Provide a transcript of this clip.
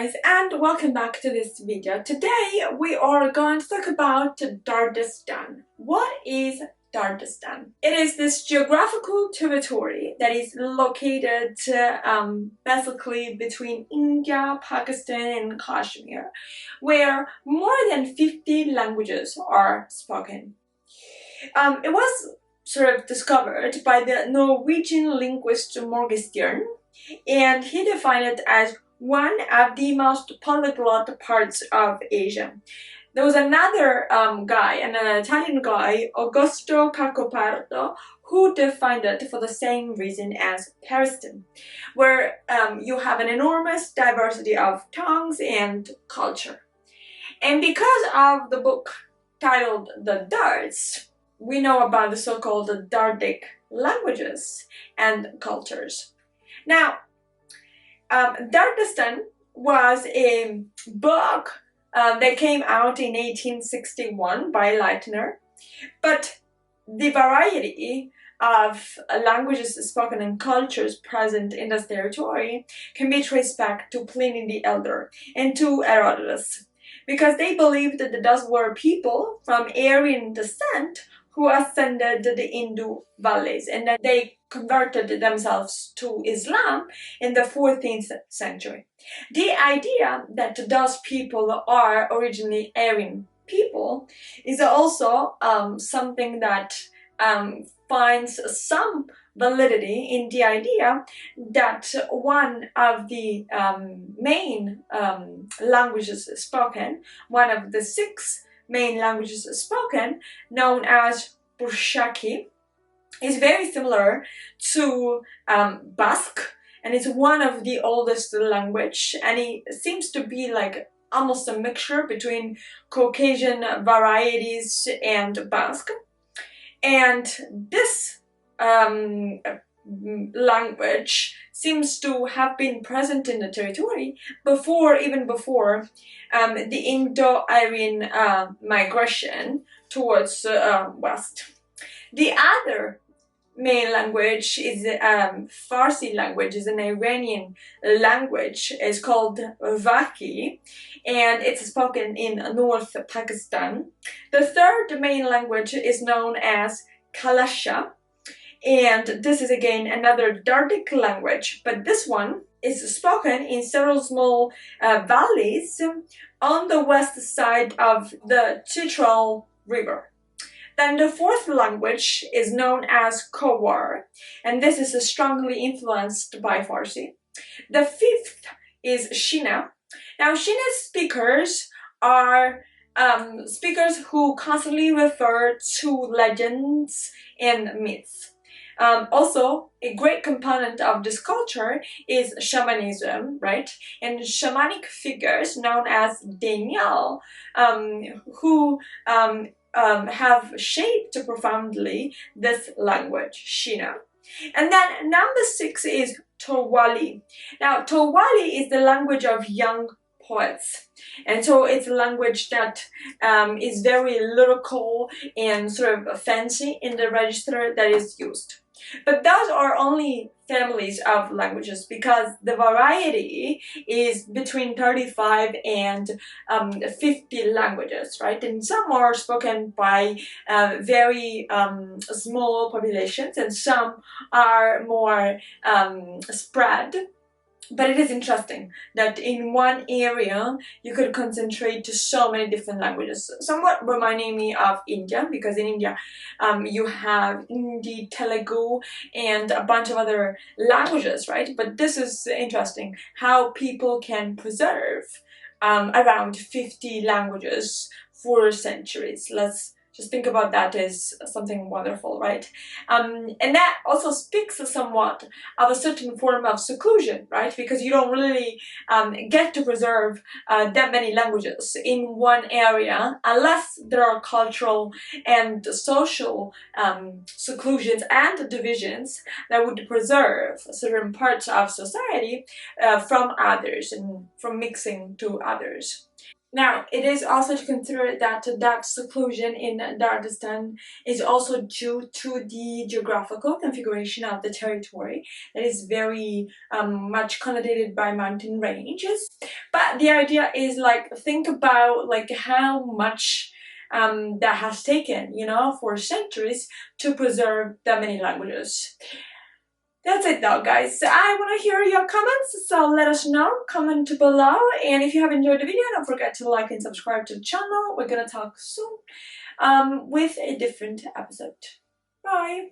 guys, and welcome back to this video. Today we are going to talk about Dardistan. What is Dardistan? It is this geographical territory that is located basically between India, Pakistan and Kashmir, where more than 50 languages are spoken. It was sort of discovered by the Norwegian linguist Morgenstern, and he defined it as one of the most polyglot parts of Asia. There was another guy, an Italian guy, Augusto Cacopardo, who defined it for the same reason as Dardistan, where you have an enormous diversity of tongues and culture. And because of the book titled The Dards, we know about the so-called Dardic languages and cultures. Now, Dardistan was a book that came out in 1861 by Leitner, but the variety of languages spoken and cultures present in this territory can be traced back to Pliny the Elder and to Herodotus, because they believed that those were people from Aryan descent who ascended the Hindu valleys, and then they converted themselves to Islam in the 14th century. The idea that those people are originally Aryan people is also something that finds some validity in the idea that one of the main languages spoken, one of the 6 main languages spoken, known as Burshaki, is very similar to Basque, and it's one of the oldest language, and it seems to be like almost a mixture between Caucasian varieties and Basque. And this language seems to have been present in the territory even before the Indo-Aryan migration towards west. The other main language is Farsi language, is an Iranian language. It's called Vaki, and it's spoken in North Pakistan. The third main language is known as Kalasha, and this is again another Dardic language, but this one is spoken in several small valleys on the west side of the Chitral River. Then the fourth language is known as Khowar, and this is strongly influenced by Farsi. The fifth is Shina. Now, Shina speakers are speakers who constantly refer to legends and myths. Also, a great component of this culture is shamanism, right? And shamanic figures known as daimyo, who have shaped profoundly this language, Shina. And then number 6 is Tawali. Now, Tawali is the language of young poets, and so it's a language that is very lyrical and sort of fancy in the register that is used. But those are only families of languages, because the variety is between 35 and 50 languages, right? And some are spoken by very small populations, and some are more spread. But it is interesting that in one area you could concentrate to so many different languages, somewhat reminding me of India, because in India you have Hindi, Telugu, and a bunch of other languages, right? But this is interesting, how people can preserve around 50 languages for centuries. Let's just think about that as something wonderful, right? And that also speaks somewhat of a certain form of seclusion, right? Because you don't really get to preserve that many languages in one area unless there are cultural and social seclusions and divisions that would preserve certain parts of society from others and from mixing to others. Now, it is also to consider that that seclusion in Dardistan is also due to the geographical configuration of the territory that is very much connotated by mountain ranges. But the idea is like, think about like how much that has taken, for centuries to preserve the many languages. That's it though, guys. I want to hear your comments, so let us know. Comment below, and if you have enjoyed the video, don't forget to like and subscribe to the channel. We're gonna talk soon with a different episode. Bye!